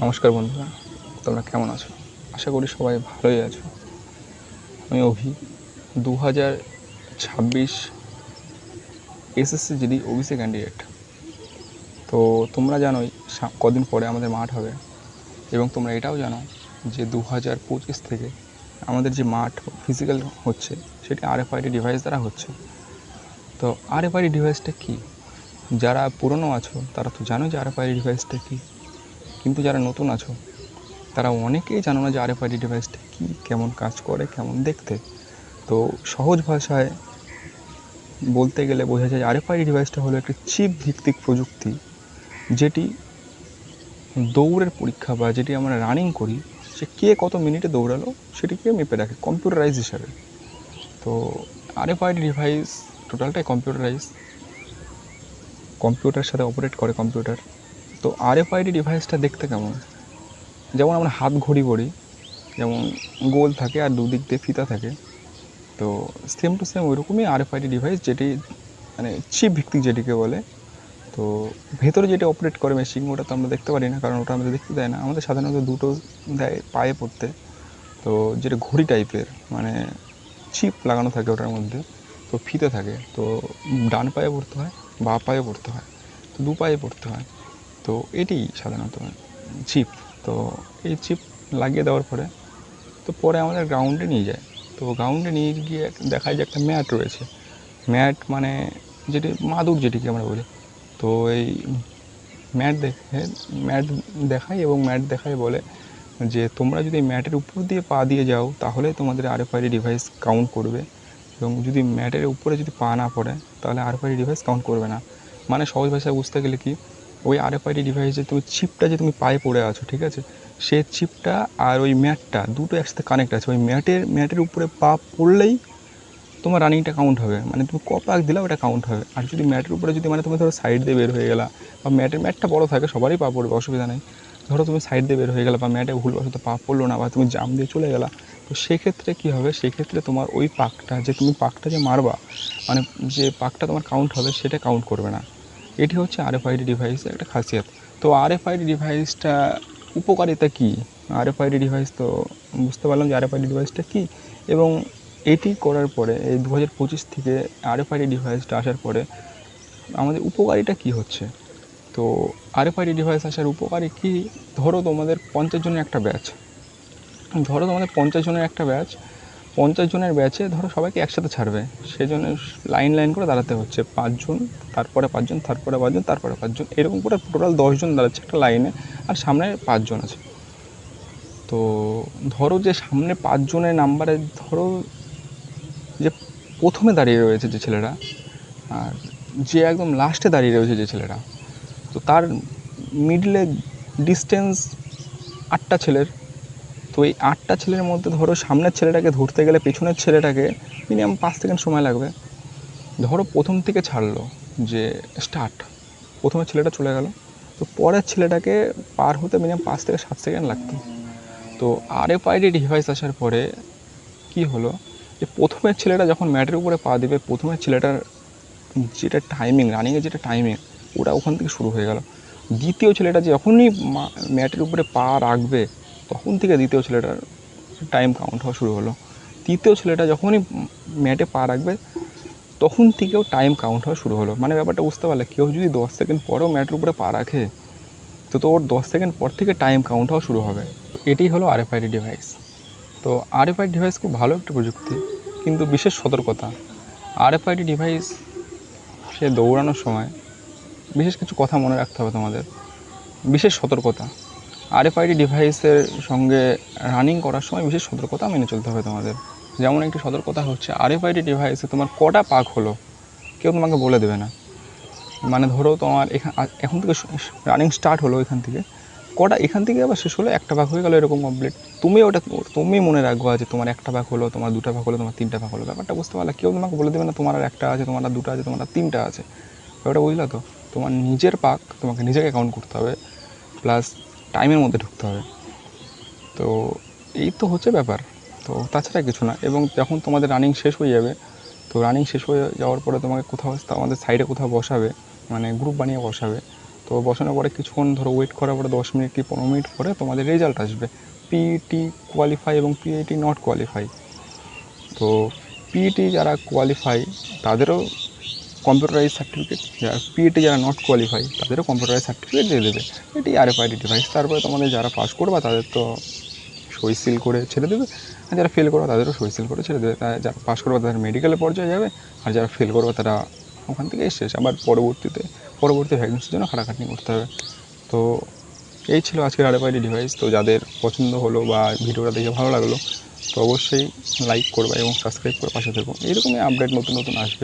নমস্কার বন্ধুরা, তোমরা কেমন আছো? আশা করি সবাই ভালোই আছো। আমি অভি 2026 এসএসসি জিডি ওবিসি ক্যান্ডিডেট। তো তোমরা জানোই কদিন পরে আমাদের মাঠ হবে, এবং তোমরা এটাও জানো যে 2025 থেকে আমাদের যে মাঠ ফিজিক্যাল হচ্ছে সেটি আরএফআইডি ডিভাইস দ্বারা হচ্ছে। তো আরএফআইডি ডিভাইসটা কী? যারা পুরনো আছো তারা তো জানো যে আরএফআইডি ডিভাইসটা কী, কিন্তু যারা নতুন আছো তারা অনেকেই জানো না যে আরএফআইডি ডিভাইসটা কী, কেমন কাজ করে, কেমন দেখতে। তো সহজ ভাষায় বলতে গেলে বোঝা যায় আরএফআইডি ডিভাইসটা হলো একটি চিপ ভিত্তিক প্রযুক্তি, যেটি দৌড়ের পরীক্ষা বা যেটি আমরা রানিং করি, সে কে কত মিনিটে দৌড়ালো সেটিকে মেপে রাখে কম্পিউটারাইজ হিসাবে। তো আরএফআইডি ডিভাইস টোটালটাই কম্পিউটারের সাথে অপারেট করে কম্পিউটার। তো আরএফআইডি ডিভাইসটা দেখতে কেমন? যেমন আমরা হাত ঘড়ি পরি, যেমন গোল থাকে আর দুদিক দিয়ে ফিতা থাকে, তো সেম টু সেম ওইরকমই আরএফআইডি ডিভাইস, যেটি মানে চিপ ভিত্তিক যেটিকে বলে। তো ভেতরে যেটা অপারেট করে মেশিন, ওটা তো আমরা দেখতে পারি না, কারণ ওটা আমাদের দেখতে দেয় না। আমাদের সাধারণত দুটো দেয় পায়ে পড়তে, তো যেটা ঘড়ি টাইপের, মানে চিপ লাগানো থাকে ওটার মধ্যে, তো ফিতে থাকে। তো ডান পায়ে পড়তে হয়, বাঁ পায়ে পড়তে হয়, তো দু পায়ে পড়তে হয়। তো এটি সাধারণত চিপ। তো এই চিপ লাগিয়ে দেওয়ার পরে তো পরে আমাদের গ্রাউন্ডে নিয়ে যায়। তো গ্রাউন্ডে নিয়ে গিয়ে দেখায় যে একটা ম্যাট রয়েছে। ম্যাট মানে যেটি মাদুর যেটিকে আমরা বলি। তো এই ম্যাট দেখায়, এবং ম্যাট দেখায় বলে যে তোমরা যদি ম্যাটের উপর দিয়ে পা দিয়ে যাও তাহলে তোমাদের আরএফআইডি ডিভাইস কাউন্ট করবে, এবং যদি ম্যাটের উপরে যদি পা না পড়ে তাহলে আরএফআইডি ডিভাইস কাউন্ট করবে না। মানে সহজ ভাষায় বুঝতে গেলে কি, ওই আরএফআইডি ডিভাইসে তুমি চিপটা যে তুমি পায়ে পড়ে আছো, ঠিক আছে, সে চিপটা আর ওই ম্যাটটা দুটো একসাথে কানেক্ট আছে। ওই ম্যাটের উপরে পা পড়লেই তোমার রানিংটা কাউন্ট হবে, মানে তুমি ক পাক দিলা ওটা কাউন্ট হবে। আর যদি ম্যাটের উপরে যদি মানে তুমি ধরো সাইড দিয়ে বের হয়ে গেলা, বা ম্যাটটা বড় থাকে, সবারই পা পড়বে, অসুবিধা নেই। ধরো তুমি সাইড দিয়ে বের হয়ে গেলা, বা ম্যাটে ভুলবশত পা পড়লো না, বা তুমি জাম দিয়ে চলে গেলা, তো সেক্ষেত্রে কী হবে, সেক্ষেত্রে তোমার ওই পাকটা যে মারবা, মানে যে পাকটা তোমার কাউন্ট হবে সেটা কাউন্ট করবে না। এটি হচ্ছে আরএফআইডি ডিভাইসের একটা খাসিয়াত। তো আরএফআইডি ডিভাইসটা উপকারিতা কী? আরএফআইডি ডিভাইস তো বুঝতে পারলাম যে আরএফআইডি ডিভাইসটা কী, এবং এটি করার পরে এই 2025 থেকে আরএফআইডি ডিভাইসটা আসার পরে আমাদের উপকারিতা কী হচ্ছে। তো আরএফআইডি ডিভাইস আসার উপকারী কী, ধরো তোমাদের 50 জনের একটা ব্যাচ, 50 জনের ব্যাচে ধরো সবাইকে একসাথে ছাড়বে, সেই জন্য লাইন করে দাঁড়াতে হচ্ছে 5 জন, তারপরে 5 জন, তারপরে 5 জন, তারপরে 5 জন, এরকম করে টোটাল 10 জন দাঁড়াচ্ছে একটা লাইনে, আর সামনে 5 জন আছে। তো ধরো যে সামনে 5 জনের নাম্বারে ধরো যে প্রথমে দাঁড়িয়ে রয়েছে যে ছেলেটা, আর যে একদম লাস্টে দাঁড়িয়ে রয়েছে যে ছেলেটা, তো তার মিডলে ডিস্টেন্স 8টা ছেলের। তো এই 8টা ছেলের মধ্যে ধরো সামনের ছেলেটাকে ধরতে গেলে পেছনের ছেলেটাকে মিনিমাম 5 সেকেন্ড সময় লাগবে। ধরো প্রথম থেকে ছাড়লো, যে স্টার্ট, প্রথমে ছেলেটা চলে গেল, তো পরের ছেলেটাকে পার হতে মিনিমাম 5 থেকে 7 সেকেন্ড লাগতো। তো আরএফআইডি ডিভাইস আসার পরে কি হলো, যে প্রথমের ছেলেটা যখন ম্যাটের উপরে পা দেবে, প্রথমের ছেলেটার যেটা টাইমিং, রানিংয়ের যেটা টাইমিং, ওটা ওখান থেকে শুরু হয়ে গেল। দ্বিতীয় ছেলেটা যখনই ম্যাটের উপরে পা রাখবে, তখন থেকে দ্বিতীয় ছেলেটার টাইম কাউন্ট হওয়া শুরু হলো। তৃতীয় ছেলেটা যখনই ম্যাটে পা রাখবে, তখন থেকেও টাইম কাউন্ট হওয়া শুরু হলো। মানে ব্যাপারটা বুঝতে পারলে, কেউ যদি 10 সেকেন্ড পরেও ম্যাটের উপরে পা রাখে, তো ওর 10 সেকেন্ড পর থেকে টাইম কাউন্ট হওয়া শুরু হবে। এটাই হলো আরএফআইডি ডিভাইস। তো আরএফআইডি ডিভাইস খুব ভালো একটা প্রযুক্তি, কিন্তু বিশেষ সতর্কতা। আরএফআইডি ডিভাইস সে দৌড়ানোর সময় বিশেষ কিছু কথা মনে রাখতে হবে তোমাদের। বিশেষ সতর্কতা, আরএফআইডি ডিভাইসের সঙ্গে রানিং করার সময় বিশেষ সতর্কতা মেনে চলতে হবে তোমাদের। যেমন একটি সতর্কতা হচ্ছে, আরএফআইডি ডিভাইসে তোমার কটা পাক হলো কেউ তোমাকে বলে দেবে না। মানে ধরো তোমার এখন থেকে রানিং স্টার্ট হলো, এখান থেকে আবার শেষ হলো, একটা ভাগ হয়ে গেলো, এরকম কমপ্লিট। তুমি মনে রাখবা যে তোমার একটা ভাগ হলো, তোমার দুটা ভাগ হলো, তোমার তিনটা ভাগ হলো। ব্যাপারটা বুঝতে পারলে, কেউ তোমাকে বলে দেবে না তোমার আর একটা আছে, তোমার আর দুটো আছে, তোমার আর তিনটা আছে। ব্যাপারটা বুঝলা তো? তোমার নিজের পাক তোমাকে নিজেকে কাউন্ট করতে হবে, প্লাস টাইমের মধ্যে ঢুকতে হবে। তো এই তো হচ্ছে ব্যাপার, তো তাছাড়া কিছু না। এবং যখন তোমাদের রানিং শেষ হয়ে যাবে, তো রানিং শেষ হয়ে যাওয়ার পরে তোমাকে কোথাও আমাদের সাইডে কোথাও বসাবে, মানে গ্রুপ বানিয়ে বসাবে। তো বসানোর পরে কিছুক্ষণ ধরো ওয়েট করার পরে 10 মিনিট কি 15 মিনিট পরে তোমাদের রেজাল্ট আসবে, পিইটি কোয়ালিফাই এবং পিইটি নট কোয়ালিফাই। তো পিইটি যারা কোয়ালিফাই তাদেরও কম্পিউটারাইজ সার্টিফিকেট, যারা পিইটি যারা নট কোয়ালিফাই তাদেরও কম্পিউটারাইজ সার্টিফিকেট দিয়ে দেবে। এটি আরএফআইডি ডিভাইস। তারপরে তোমাদের যারা পাস করবা তাদের তো সই সিল করে ছেড়ে দেবে, আর যারা ফেল করবে তাদেরও সই সিল করে ছেড়ে দেবে। তাই যারা পাস করবে তাদের মেডিকেলের পর্যায়ে যাবে, আর যারা ফেল করবে তারা ওখান থেকে শেষ, আবার পরবর্তী ভ্যাকেন্সির জন্য খাটাখাটনি করতে হবে। তো এই ছিল আজকের আরএফআইডি ডিভাইস। তো যাদের পছন্দ হলো বা ভিডিওটা দেখে ভালো লাগলো তো অবশ্যই লাইক করবে এবং সাবস্ক্রাইব করে পাশে থেকো। এইরকমই আপডেট নতুন আসবে।